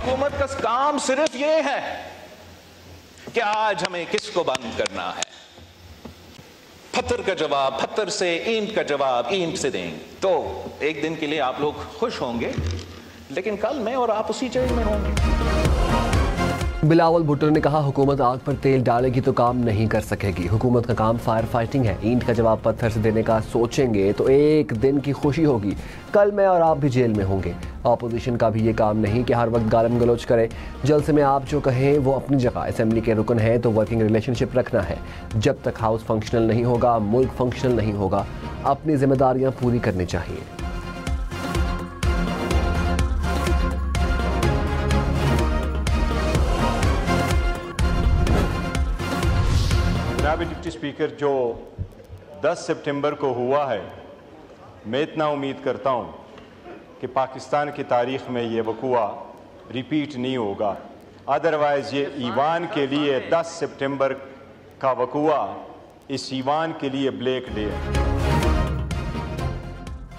हुकूमत का काम सिर्फ ये है कि आज हमें किसको बंद करना है। पत्थर का जवाब पत्थर से, ईंट का जवाब ईंट से देंगे तो एक दिन के लिए आप लोग खुश होंगे, लेकिन कल मैं और आप उसी जेल में होंगे। बिलावल भुट्टो ने कहा, हुकूमत आग पर तेल डालेगी तो काम नहीं कर सकेगी। हुकूमत का काम फायर फाइटिंग है। ईंट का जवाब पत्थर से देने का सोचेंगे तो एक दिन की खुशी होगी, कल मैं और आप भी जेल में होंगे। अपोजिशन का भी ये काम नहीं कि हर वक्त गालम गलोच करे। जलसे में आप जो कहें वो अपनी जगह। असेंबली के रुकन है तो वर्किंग रिलेशनशिप रखना है। जब तक हाउस फंक्शनल नहीं होगा, मुल्क फंक्शनल नहीं होगा। अपनी जिम्मेदारियां पूरी करनी चाहिए। डिप्टी स्पीकर, जो 10 सितंबर को हुआ है, मैं इतना उम्मीद करता हूँ कि पाकिस्तान की तारीख़ में ये वक़ुआ रिपीट नहीं होगा। अदरवाइज़ ये ईवान के लिए 10 सितंबर का वक़ुआ इस ईवान के लिए ब्लैक डे है।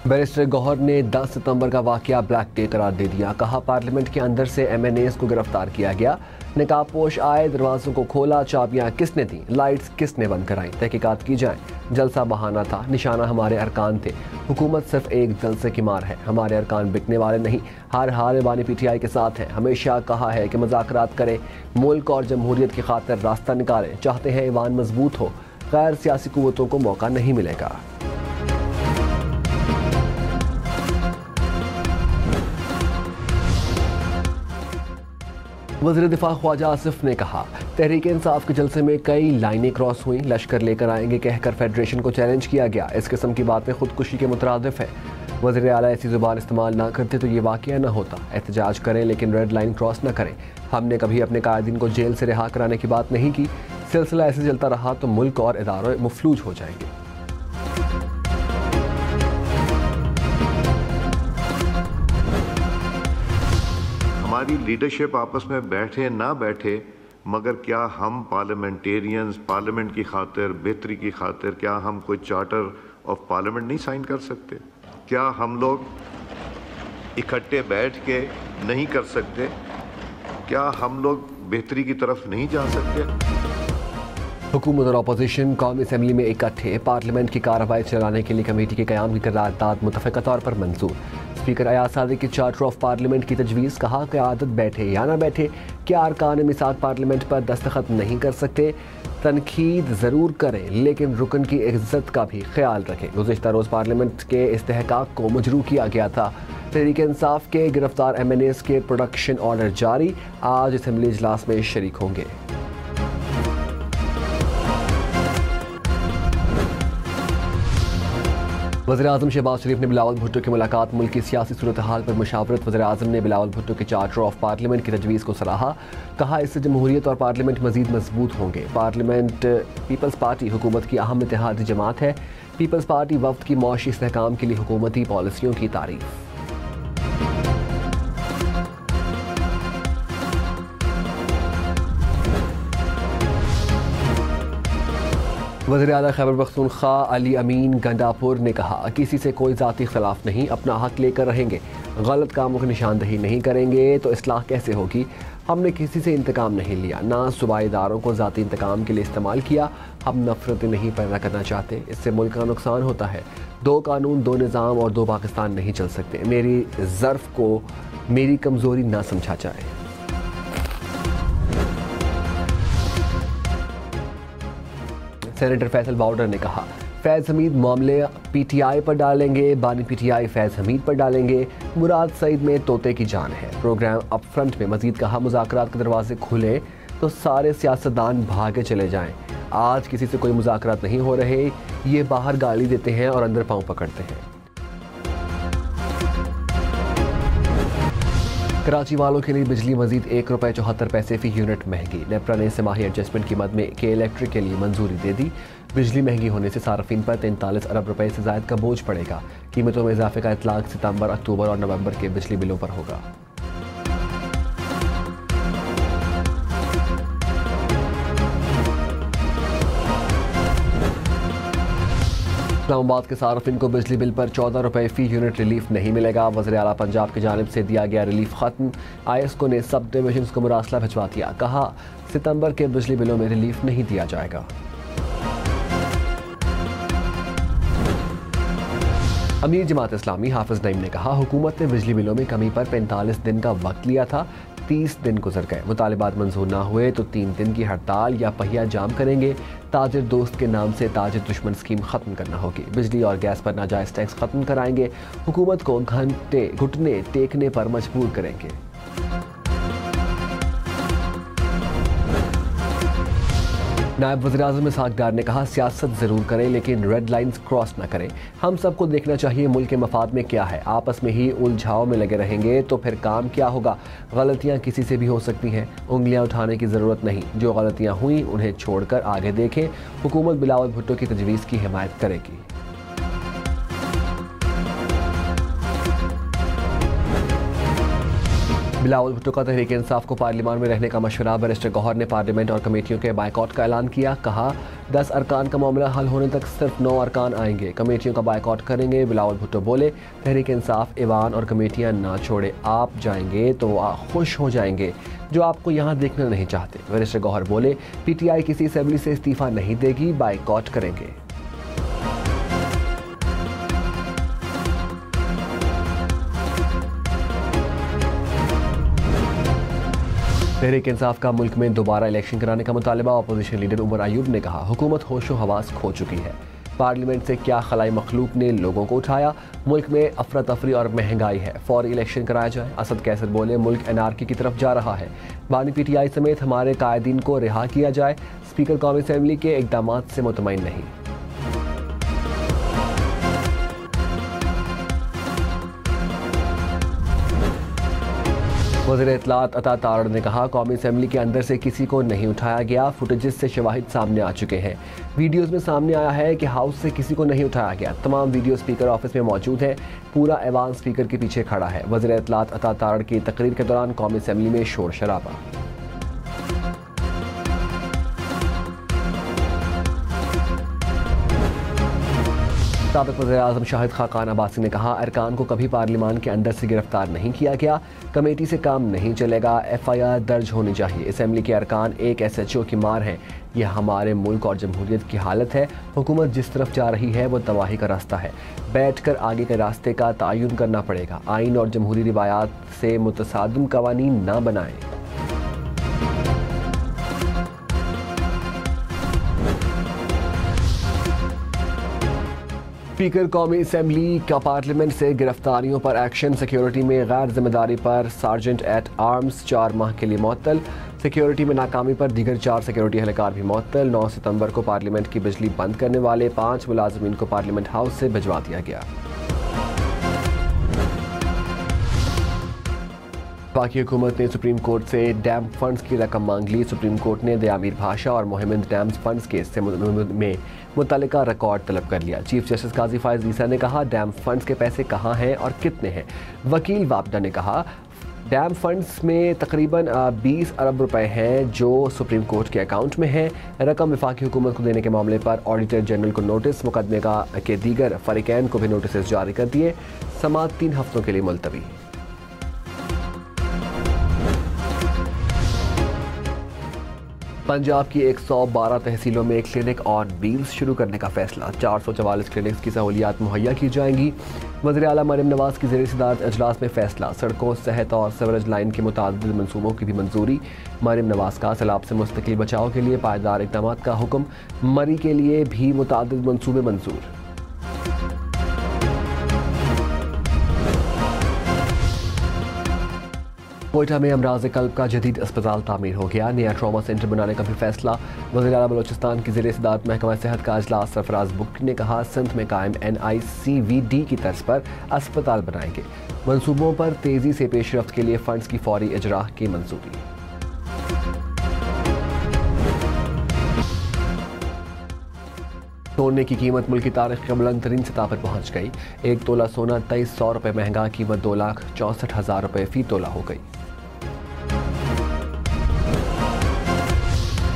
बैरिस्टर गौहर ने 10 सितंबर का वाकया ब्लैक डे करार दे दिया। कहा, पार्लियामेंट के अंदर से MNAs को गिरफ्तार किया गया। नकाबपोश आए, दरवाजों को खोला, चाबियां किसने दी, लाइट्स किसने बंद कराई, तहकीकात की जाए। जलसा बहाना था, निशाना हमारे अरकान थे। हुकूमत सिर्फ एक जलसे की मार है, हमारे अरकान बिकने वाले नहीं। हर हाल बानी PTI के साथ है। हमेशा कहा है कि मुज़ाकरात करें, मुल्क और जमहूरियत की खातिर रास्ता निकालें। चाहते हैं ईवान मजबूत हो, गैर सियासी कुव्वतों को मौका नहीं मिलेगा। वज़ीर दिफा ख्वाजा आसिफ ने कहा, तहरीक इंसाफ के जलसे में कई लाइनें क्रॉस हुई। लश्कर लेकर आएंगे कहकर फेडरेशन को चैलेंज किया गया। इस किस्म की बातें खुदकुशी के मुतरादिफ है। वज़ीर आला ऐसी ज़ुबान इस्तेमाल ना करते तो ये वाक़या ना होता। एहतजाज करें लेकिन रेड लाइन क्रॉस ना करें। हमने कभी अपने कायदीन को जेल से रिहा कराने की बात नहीं की। सिलसिला ऐसे चलता रहा तो मुल्क और इदारे मफलूज हो जाएंगे। हमारी लीडरशिप आपस में बैठे ना बैठे, मगर क्या हम पार्लियामेंटेरियंस पार्लियामेंट की खातिर, बेहतरी की खातिर, क्या हम कोई चार्टर ऑफ पार्लियामेंट नहीं साइन कर सकते? क्या हम लोग इकट्ठे बैठ के नहीं कर सकते? क्या हम लोग बेहतरी की तरफ नहीं जा सकते? हुकूमत और अपोजिशन कौमी असम्बली में इकट्ठे। पार्लियामेंट की कार्रवाई चलाने के लिए कमेटी के क़याम की करारदाद मुतफ़क़ा तौर पर मंजूर। स्पीकर अयाज सादिक की चार्टर ऑफ पार्लियामेंट की तजवीज़। कहा, क़यादत बैठे या ना बैठे, क्या अरकान मिसाक पार्लियामेंट पर दस्तखत नहीं कर सकते? तनकीद ज़रूर करें लेकिन रुकन की इज्जत का भी ख्याल रखें। गुज़िश्ता रोज़ पार्लियामेंट के इस्तेहकाक को मजरू किया गया था। तहरीक इंसाफ के गिरफ्तार MNAs के प्रोडक्शन ऑर्डर जारी। आज असम्बली इजलास में शरीक होंगे। वज़ीर-ए-आज़म शहबाज शरीफ ने बिलावल भुट्टो की मुलाकात। मुल्क की सियासी सूरत हाल पर मुशावरत। वज़ीर-ए-आज़म ने बिलावल भुट्टो के चार्टर ऑफ पार्लियामेंट की तजवीज़ को सराहा। कहा, इससे जमहूरियत और पार्लियामेंट मज़ीद मजबूत होंगे। पार्लियामेंट पीपल्स पार्टी हुकूमत की अहम इत्तेहादी जमात है। पीपल्स पार्टी वफ्द की मौशी इस्तेहकाम के लिए हुकूमती पॉलिसियों की तारीफ। वज़ीर आला खैबर पख्तूनख्वा अली अमीन गंडापुर ने कहा, किसी से कोई ज़ाती इख्तलाफ नहीं, अपना हक लेकर रहेंगे। गलत कामों की निशानदही नहीं करेंगे तो इस्लाह कैसे होगी? हमने किसी से इंतकाम नहीं लिया, ना सूबाई इदारों को ज़ाती इंतकाम के लिए इस्तेमाल किया। हम नफरतें नहीं पैदा करना चाहते, इससे मुल्क का नुकसान होता है। 2 कानून, 2 निज़ाम और 2 पाकिस्तान नहीं चल सकते। मेरी ज़र्फ़ को मेरी कमज़ोरी ना समझा जाए। सेनेटर फैसल बाउडर ने कहा, फैज़ हमीद मामले PTI पर डालेंगे, बानी PTI फैज़ हमीद पर डालेंगे। मुराद सईद में तोते की जान है। प्रोग्राम अप फ्रंट में मजीद कहा, मुज़ाकरात के दरवाजे खुले तो सारे सियासतदान भागे चले जाएं। आज किसी से कोई मुज़ाकरात नहीं हो रहे, ये बाहर गाली देते हैं और अंदर पाँव पकड़ते हैं। कराची वालों के लिए बिजली मजीद ₹1.74 फ़ी यूनिट महंगी। नेपरा ने समाही एडजस्टमेंट कीमत में के इलेक्ट्रिक के लिए मंजूरी दे दी। बिजली महंगी होने से सार्फिन पर 43 अरब रुपए से ज़ायद का बोझ पड़ेगा। कीमतों में इजाफे का इतलाक सितंबर, अक्टूबर और नवंबर के बिजली बिलों पर होगा। इस्लामाबाद के सार्फिन को बिजली बिल पर 14 रुपये फी यूनिट रिलीफ नहीं मिलेगा। वज़ीर आला पंजाब की जानिब से दिया गया रिलीफ खत्म। ISCO ने सब डिविजन को मुरासला भिजवा दिया। कहा सितंबर के बिजली बिलों में रिलीफ नहीं दिया जाएगा। अमीर जमात इस्लामी हाफिज नईम ने कहा हुकूमत ने बिजली बिलों में कमी पर 45 दिन का वक्त लिया था, 30 दिन गुजर गए। मुतालिबात मंजूर ना हुए तो 3 दिन की हड़ताल या पहिया जाम करेंगे। ताजिर दोस्त के नाम से ताजिर दुश्मन स्कीम खत्म करना होगी। बिजली और गैस पर नाजायज टैक्स खत्म कराएंगे। हुकूमत को घुटने टेकने पर मजबूर करेंगे। नायब वज़ीर-ए-आज़म इसहाक डार ने कहा सियासत ज़रूर करें लेकिन रेड लाइन्स क्रॉस न करें। हम सबको देखना चाहिए मुल्क के मफाद में क्या है। आपस में ही उलझाव में लगे रहेंगे तो फिर काम क्या होगा। गलतियां किसी से भी हो सकती हैं, उंगलियां उठाने की ज़रूरत नहीं। जो गलतियां हुई उन्हें छोड़कर आगे देखें। हुकूमत बिलावल भुट्टो की तजवीज़ की हिमायत करेगी। बिलावल भुट्टो का तहरीक इंसाफ को पार्लियामान में रहने का मशवरा। बैरिस्टर गौहर ने पार्लियामेंट और कमेटियों के बायकॉट का ऐलान किया। कहा 10 अरकान का मामला हल होने तक सिर्फ 9 अरकान आएंगे, कमेटियों का बायकॉट करेंगे। बिलावल भुट्टो बोले तहरीक इंसाफ ईवान और कमेटियां ना छोड़े, आप जाएंगे तो आप खुश हो जाएंगे जो आपको यहाँ देखना नहीं चाहते। बैरिस्टर गौहर बोले PTI किसी असेंबली से इस्तीफा नहीं देगी, बायकॉट करेंगे। तहरीक इंसाफ का मुल्क में दोबारा इलेक्शन कराने का मुतालबा। अपोजिशन लीडर उमर अयूब ने कहा हुकूमत होशो हवास खो चुकी है। पार्लियामेंट से क्या खलाई मखलूक ने लोगों को उठाया। मुल्क में अफरा तफरी और महंगाई है, फौरी इलेक्शन कराया जाए। असद कैसर बोले मुल्क NRK की तरफ जा रहा है। बानी PTI समेत हमारे कायदीन को रिहा किया जाए। स्पीकर कौमी असेंबली के इकदाम से मुतमईन नहीं। वज़ीर इत्तलात अता तारड़ ने कहा कौमी असेंबली के अंदर से किसी को नहीं उठाया गया। फुटेजेस से शवाहिद सामने आ चुके हैं। वीडियोस में सामने आया है कि हाउस से किसी को नहीं उठाया गया। तमाम वीडियो स्पीकर ऑफिस में मौजूद हैं। पूरा ऐवान स्पीकर के पीछे खड़ा है। वज़ीर इत्तलात अता तारड़ की तकरीर के दौरान कौमी असेंबली में शोर शराबा। साबिक़ वज़ीर-ए-आज़म शाहिद खाकान अब्बासी ने कहा अरकान को कभी पार्लियामान के अंदर से गिरफ्तार नहीं किया गया। कमेटी से काम नहीं चलेगा। FIR दर्ज होनी चाहिए। असेंबली के अरकान एक SHO की मार हैं। यह हमारे मुल्क और जमहूरियत की हालत है। हुकूमत जिस तरफ जा रही है वो तबाही का रास्ता है। बैठकर आगे के रास्ते का तयन करना पड़ेगा। आइन और जमहूरी रिवायात से मुतसादिम कवानीन ना बनाएं। स्पीकर कौमी असेंबली का पार्लियामेंट से गिरफ्तारियों पर एक्शन। सिक्योरिटी में गैर जिम्मेदारी पर सार्जेंट एट आर्म्स 4 माह के लिए मुअत्तल। सिक्योरिटी में नाकामी पर दीगर 4 सिक्योरिटी एहलकार भी मुअत्तल। 9 सितंबर को पार्लियामेंट की बिजली बंद करने वाले 5 मुलाजमीन को पार्लियामेंट हाउस से भिजवा दिया गया। पाकि हुकूमत ने सुप्रीम कोर्ट से डैम फंड्स की रकम मांग ली। सुप्रीम कोर्ट ने दयामीर भाषा और मोहम्मद डैम्स फंड्स केस से में मुतल्लिका रिकॉर्ड तलब कर लिया। चीफ जस्टिस काजी फायज ईसा ने कहा डैम फंड्स के पैसे कहाँ हैं और कितने हैं। वकील वापडा ने कहा डैम फंड्स में तकरीबन 20 अरब रुपए हैं जो सुप्रीम कोर्ट के अकाउंट में हैं। रकम वफाकी हुकूमत को देने के मामले पर ऑडिटर जनरल को नोटिस, मुकदमे के दीगर फरीकैन को भी नोटिस जारी कर दिए। समाअत 3 हफ्तों के लिए मुलतवी। पंजाब की 112 तहसीलों में क्लिनिक ऑन व्हील्स शुरू करने का फैसला। 444 क्लिनिक्स की सहूलियात मुहैया की जाएंगी। वज़ीर आला मरियम नवाज़ की ज़ेर सदारत अजलास में फैसला। सड़कों, सेहत और सीवरेज लाइन के मुतादिद मनसूबों की भी मंजूरी। मरियम नवाज़ का सैलाब से मुस्तकिल बचाव के लिए पायदार इक़दाम का हुक्म। मरी के लिए भी मुतादिद मनसूबे मंजूर। कोयटा में अमराज़ कल्ब का जदीद अस्पताल तामीर हो गया। नया ट्रॉमा सेंटर बनाने का भी फैसला। वज़ीर आला बलोचिस्तान की ज़ेर सदारत महकमा सेहत का अजलास। सरफराज बुक्की ने कहा सिंध में कायम NICVD की तर्ज पर अस्पताल बनाएंगे। मनसूबों पर तेज़ी से पेशरफ्त के लिए फ़ंड्स की फौरी इजरा की मंजूरी। सोने की कीमत मुल्क की तारीख के बुलंद तरीन सतह पर पहुँच गई। 1 तोला सोना 2300 रुपये महंगा, कीमत 2,64,000 रुपये फ़ी तोला हो गई।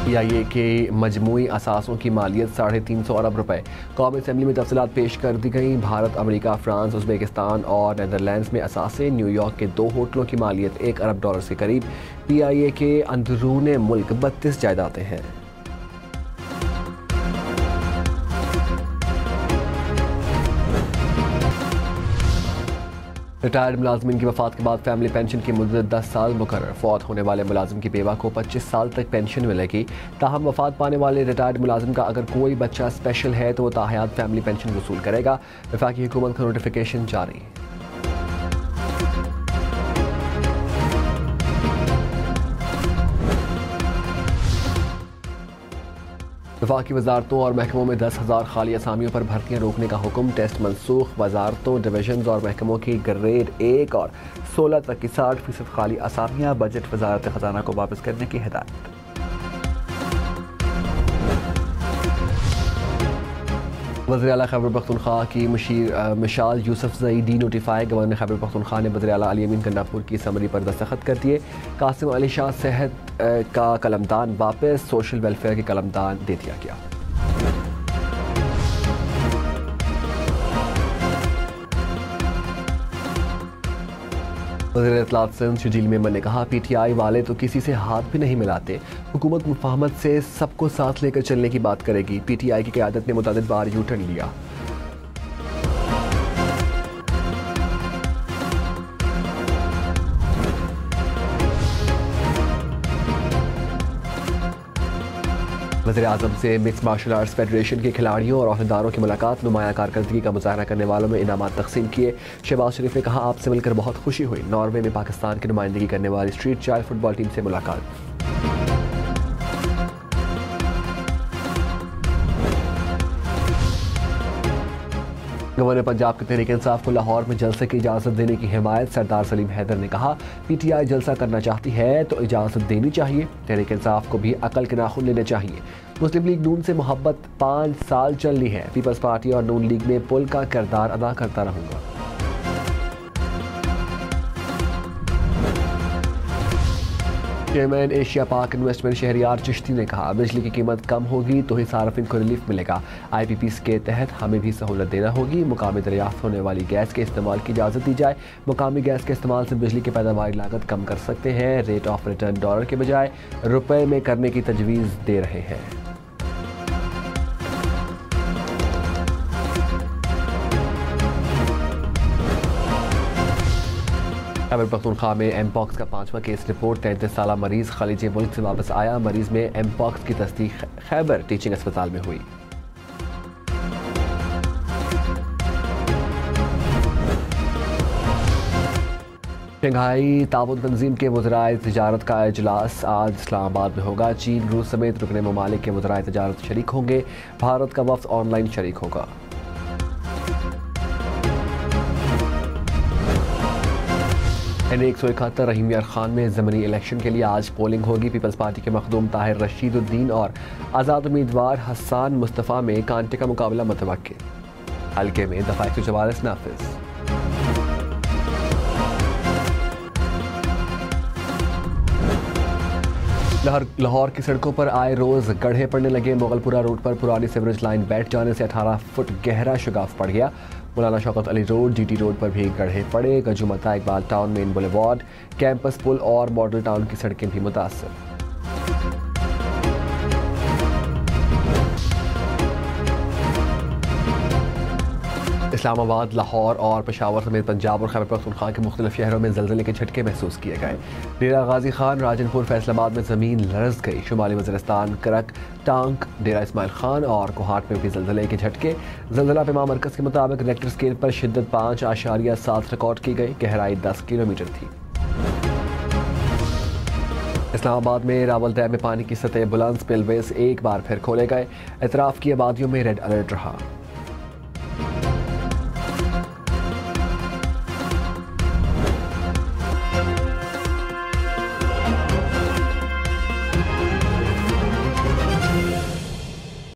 PIA के मजमूई असासों की मालियत 350 अरब रुपए। कौमी असम्बली में तफसीलात पेश कर दी गई। भारत, अमेरिका, फ्रांस, उज़्बेकिस्तान और नीदरलैंड्स में असासे। न्यूयॉर्क के 2 होटलों की मालियत $1 अरब के करीब। PIA के अंदरूने मुल्क 32 जायदादें हैं। रिटायर्ड मुलाजमिन की वफात के बाद फैमिली पेंशन की मुद्दत 10 साल मुकर्रर। फौत होने वाले मुलाजिम की बेवा को 25 साल तक पेंशन मिलेगी। ताहम वफात पाने वाले रिटायर्ड मुलाजिम का अगर कोई बच्चा स्पेशल है तो वो ताहयात फैमिली पेंशन वसूल करेगा। वफाकी हुकूमत का नोटिफिकेशन जारी। वफाकी वजारतों और महकमों में 10,000 खाली असामियों पर भर्तियां रोकने का हुक्म। टेस्ट मनसूख। वजारतों, डिवीजन और महकमों की ग्रेड 1 और 16 तक की 60% खाली असामियां। बजट वजारत खजाना को वापस करने की हिदायत। वज़ीर आला खैबर पख्तूनख्वा की Mishal Yousafzai denotify. Governor Khyber Pakhtunkhwa ने वज़ीर आला अली अमीन गंडापुर की समरी पर दस्तखत कर दिए। कासिम अली शाह सेहत का कलमदान वापस। सोशल वेलफेयर के कलमदान दे दिया गया। वज़ीर इत्तलात सिंध शजील मेमन ने कहा, PTI वाले तो किसी से हाथ भी नहीं मिलाते। हुकूमत मुफाहमत से सबको साथ लेकर चलने की बात करेगी। PTI की क़यादत ने मुतअद्दिद बार यू टर्न लिया। वज़ीर आज़म से मिक्स मार्शल आर्ट्स फेडरेशन के खिलाड़ियों और अहदेदारों की मुलाकात। नुमाया कारकर्दगी का मुजाहरा करने वालों में इनामात तकसीम किए। शहबाज शरीफ ने कहा, आपसे मिलकर बहुत खुशी हुई। नॉर्वे में पाकिस्तान की नुमाइंदगी करने वाली स्ट्रीट चाइल्ड फुटबॉल टीम से मुलाकात। गवर्नर पंजाब के तहरीक इंसाफ को लाहौर में जलसे की इजाज़त देने की हिमायत। सरदार सलीम हैदर ने कहा, PTI जलसा करना चाहती है तो इजाज़त देनी चाहिए। तहरीक इंसाफ को भी अकल के नाखून लेने चाहिए। मुस्लिम लीग नून से मोहब्बत 5 साल चल रही है। पीपल्स पार्टी और नून लीग में पुल का किरदार अदा करता रहूंगा। चेयरमैन एशिया पाक इन्वेस्टमेंट शहरियार चिश्ती ने कहा, बिजली की कीमत कम होगी तो ही सार्फिन को रिलीफ मिलेगा। IPPs के तहत हमें भी सहूलत देना होगी। मुकामी दरियाफ्त होने वाली गैस के इस्तेमाल की इजाज़त दी जाए। मुकामी गैस के इस्तेमाल से बिजली की पैदावारी लागत कम कर सकते हैं। रेट ऑफ रिटर्न डॉलर के बजाय रुपए में करने की तजवीज़ दे रहे हैं। खैबर पख्तूनख्वा में एमपॉक्स का 5वां केस रिपोर्ट। 33 साला मरीज खलीज मुल्क से वापस आया। मरीज में एमपॉक्स की तस्दीक खैबर टीचिंग अस्पताल में हुई। शंघाई ताउन तंजीम के वज़राए तिजारत का इजलास आज इस्लामाबाद में होगा। चीन, रूस समेत रुकने ममालिक के वज़राए तिजारत शरीक होंगे। भारत का वफ़द ऑनलाइन शरीक होगा। N171 रहीम यार खान में ज़मनी इलेक्शन के लिए आज पोलिंग होगी। पीपल्स पार्टी के मखदूम ताहिर रशीदुद्दीन और आज़ाद उम्मीदवार हसन मुस्तफ़ा में कांटे का मुकाबला मुतवक्के। हल्के में दफ़ा 144 नाफिज। लाहौर की सड़कों पर आए रोज़ गड्ढे पड़ने लगे। मुगलपुरा रोड पर पुरानी सीवरेज लाइन बैठ जाने से 18 फुट गहरा शगाफ पड़ गया। Maulana Shaukat Ali road, GT road पर भी गड्ढे पड़े। गंजुमता, Iqbal town, main boulevard, campus पुल और मॉडल टाउन की सड़कें भी मुतासर। इस्लामाबाद, लाहौर और पेशावर समेत पंजाब और खैबर पख्तूनख्वा के मुख्तलिफ शहरों में ज़लज़ले के झटके महसूस किए गए। डेरा गाजी खान, राजनपुर, फैसलाबाद में ज़मीन लरज़ गई। शुमाली वज़ीरिस्तान, करक, टांक, डेरा इस्माइल खान और कोहाट में भी ज़लज़ले के झटके। ज़लज़ला पैमा मरकज़ के मुताबिक रेक्टर स्केल पर शिद्दत 5.7 रिकॉर्ड की गई। गहराई 10 किलोमीटर थी। इस्लामाबाद में रावल डैम में पानी की सतह बुलंद। स्पिलवेज एक बार फिर खोले गए। एतराफ़ की आबादियों में रेड अलर्ट रहा।